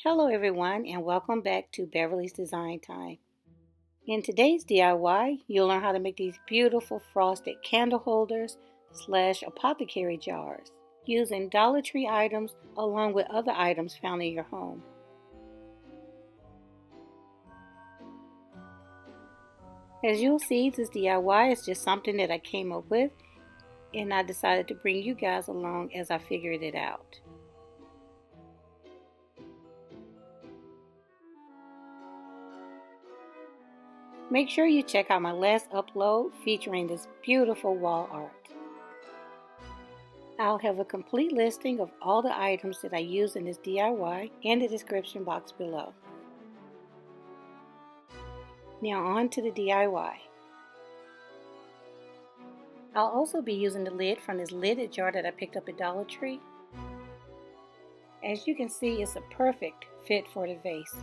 Hello everyone and welcome back to Beverly's Design Time. In today's DIY, you'll learn how to make these beautiful frosted candle holders / apothecary jars using Dollar Tree items along with other items found in your home. As you'll see, this DIY is just something that I came up with and I decided to bring you guys along as I figured it out. Make sure you check out my last upload featuring this beautiful wall art. I'll have a complete listing of all the items that I use in this DIY in the description box below. Now on to the DIY. I'll also be using the lid from this lidded jar that I picked up at Dollar Tree. As you can see, it's a perfect fit for the vase.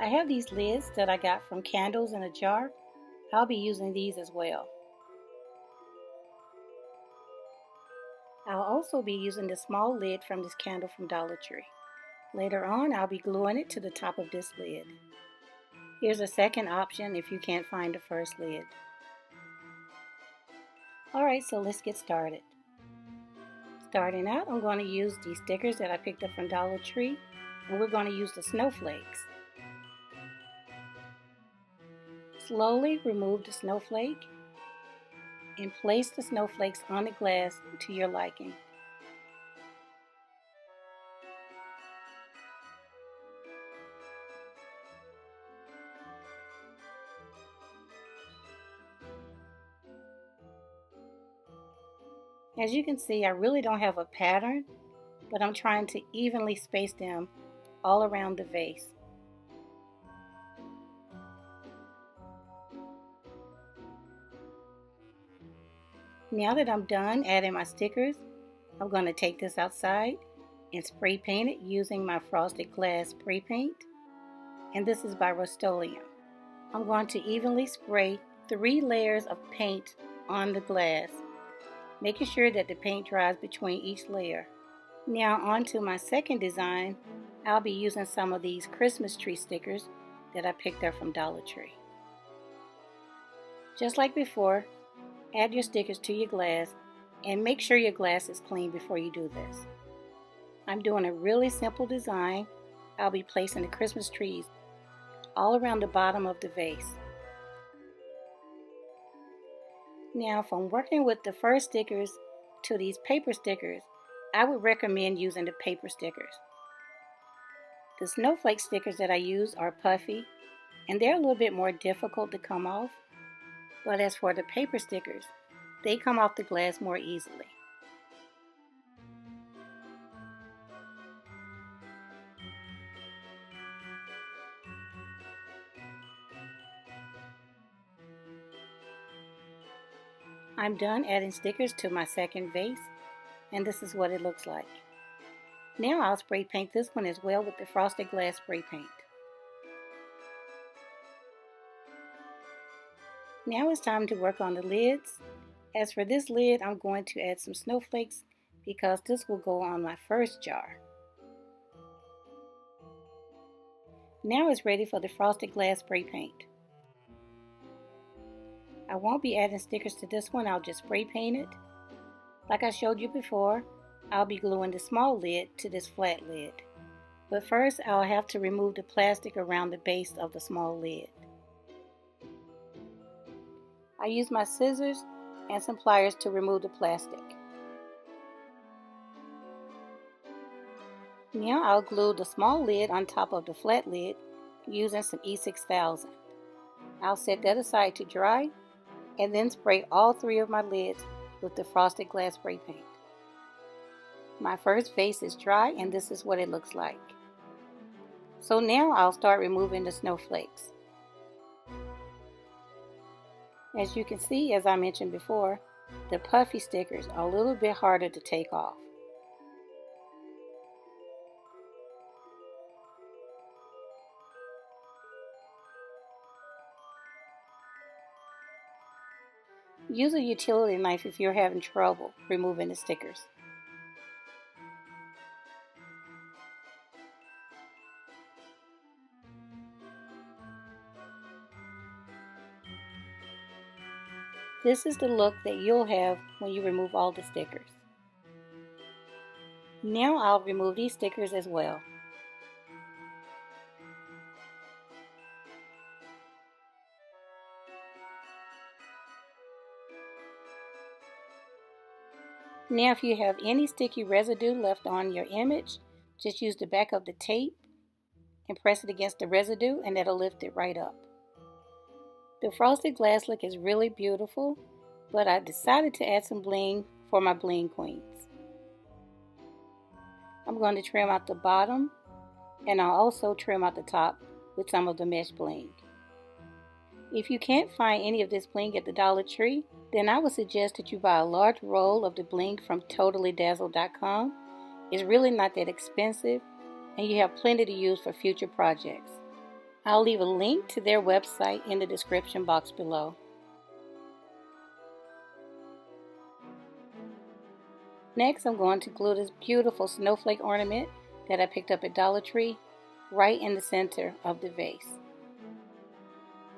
I have these lids that I got from Candles in a Jar. I'll be using these as well. I'll also be using the small lid from this candle from Dollar Tree. Later on, I'll be gluing it to the top of this lid. Here's a second option if you can't find the first lid. Alright, so let's get started. Starting out, I'm going to use these stickers that I picked up from Dollar Tree, and we're going to use the snowflakes. Slowly remove the snowflake and place the snowflakes on the glass to your liking. As you can see, I really don't have a pattern, but I'm trying to evenly space them all around the vase. Now that I'm done adding my stickers, I'm going to take this outside and spray paint it using my frosted glass spray paint. And this is by Rust-Oleum. I'm going to evenly spray 3 layers of paint on the glass, making sure that the paint dries between each layer. Now on to my second design. I'll be using some of these Christmas tree stickers that I picked up from Dollar Tree. Just like before, add your stickers to your glass and make sure your glass is clean before you do this. I'm doing a really simple design. I'll be placing the Christmas trees all around the bottom of the vase. Now from working with the first stickers to these paper stickers, I would recommend using the paper stickers. The snowflake stickers that I use are puffy and they're a little bit more difficult to come off. But as for the paper stickers, they come off the glass more easily. I'm done adding stickers to my second vase, and this is what it looks like. Now I'll spray paint this one as well with the frosted glass spray paint. Now it's time to work on the lids. As for this lid, I'm going to add some snowflakes because this will go on my first jar. Now it's ready for the frosted glass spray paint. I won't be adding stickers to this one, I'll just spray paint it. Like I showed you before, I'll be gluing the small lid to this flat lid. But first I'll have to remove the plastic around the base of the small lid. I use my scissors and some pliers to remove the plastic. Now I'll glue the small lid on top of the flat lid using some E6000. I'll set that aside to dry and then spray all 3 of my lids with the frosted glass spray paint. My first vase is dry and this is what it looks like. So now I'll start removing the snowflakes. As you can see, as I mentioned before, the puffy stickers are a little bit harder to take off. Use a utility knife if you're having trouble removing the stickers. This is the look that you'll have when you remove all the stickers. Now I'll remove these stickers as well. Now if you have any sticky residue left on your image, just use the back of the tape and press it against the residue and that'll lift it right up. The frosted glass look is really beautiful, but I decided to add some bling for my bling queens. I'm going to trim out the bottom and I'll also trim out the top with some of the mesh bling. If you can't find any of this bling at the Dollar Tree, then I would suggest that you buy a large roll of the bling from totallydazzled.com. It's really not that expensive and you have plenty to use for future projects. I'll leave a link to their website in the description box below. Next, I'm going to glue this beautiful snowflake ornament that I picked up at Dollar Tree right in the center of the vase.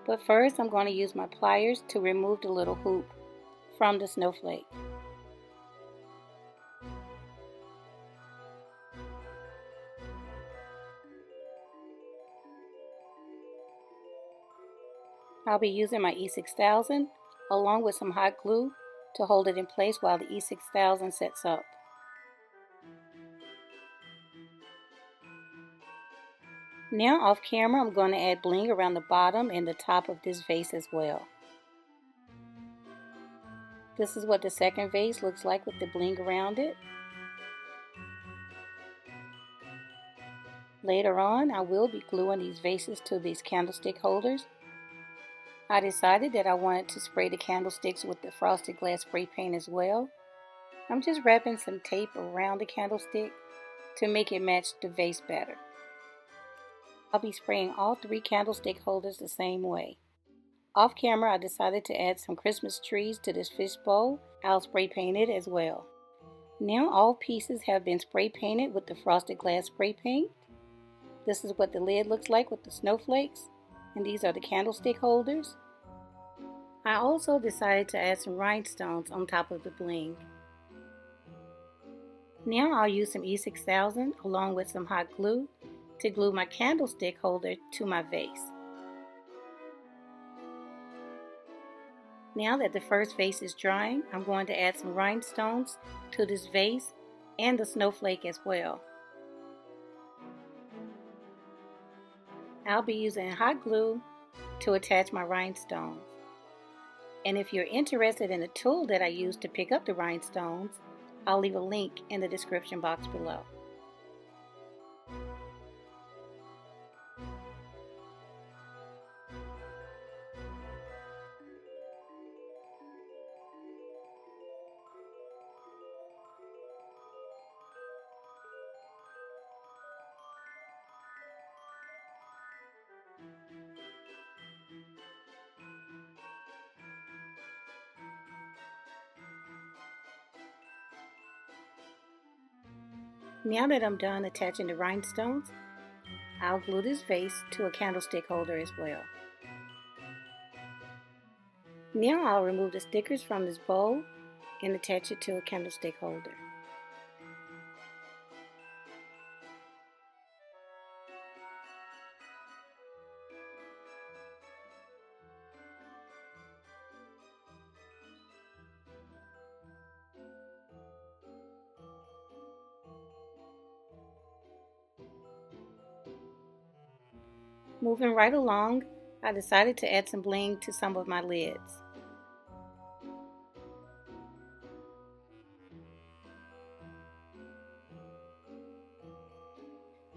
But first, I'm going to use my pliers to remove the little hoop from the snowflake. I'll be using my E6000 along with some hot glue to hold it in place while the E6000 sets up. Now off camera, I'm going to add bling around the bottom and the top of this vase as well. This is what the second vase looks like with the bling around it. Later on, I will be gluing these vases to these candlestick holders. I decided that I wanted to spray the candlesticks with the frosted glass spray paint as well. I'm just wrapping some tape around the candlestick to make it match the vase better. I'll be spraying all 3 candlestick holders the same way. Off camera, I decided to add some Christmas trees to this fish bowl. I'll spray paint it as well. Now all pieces have been spray painted with the frosted glass spray paint. This is what the lid looks like with the snowflakes, and these are the candlestick holders. I also decided to add some rhinestones on top of the bling. Now I'll use some E6000 along with some hot glue to glue my candlestick holder to my vase. Now that the first vase is drying, I'm going to add some rhinestones to this vase and the snowflake as well. I'll be using hot glue to attach my rhinestones. And if you're interested in the tool that I use to pick up the rhinestones, I'll leave a link in the description box below. Now that I'm done attaching the rhinestones, I'll glue this vase to a candlestick holder as well. Now I'll remove the stickers from this bowl and attach it to a candlestick holder. Moving right along, I decided to add some bling to some of my lids.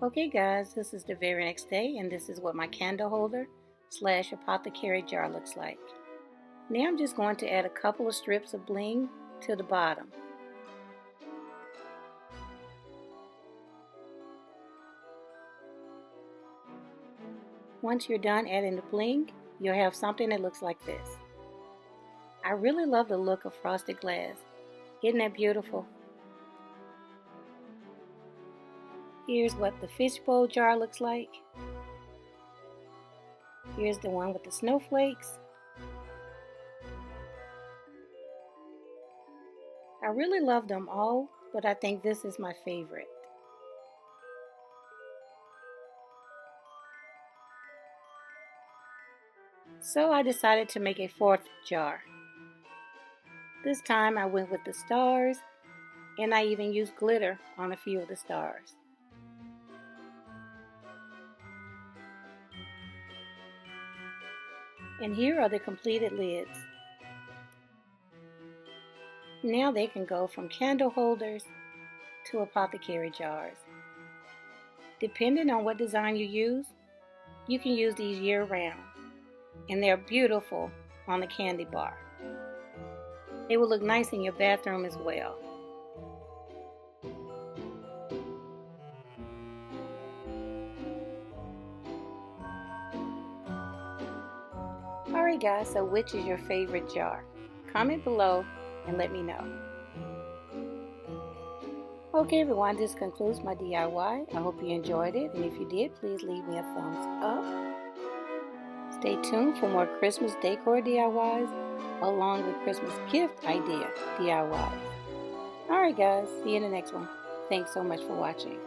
Okay guys, this is the very next day and this is what my candle holder / apothecary jar looks like. Now I'm just going to add a couple of strips of bling to the bottom. Once you're done adding the bling, you'll have something that looks like this. I really love the look of frosted glass. Isn't that beautiful? Here's what the fishbowl jar looks like. Here's the one with the snowflakes. I really love them all, but I think this is my favorite. So I decided to make a fourth jar. This time I went with the stars, and I even used glitter on a few of the stars. And here are the completed lids. Now they can go from candle holders to apothecary jars. Depending on what design you use, you can use these year round, and they're beautiful on the candy bar. They will look nice in your bathroom as well. Alright guys, so which is your favorite jar? Comment below and let me know. Okay everyone, this concludes my DIY. I hope you enjoyed it, and if you did, please leave me a thumbs up. Stay tuned for more Christmas decor DIYs along with Christmas gift idea DIYs. Alright guys, see you in the next one. Thanks so much for watching.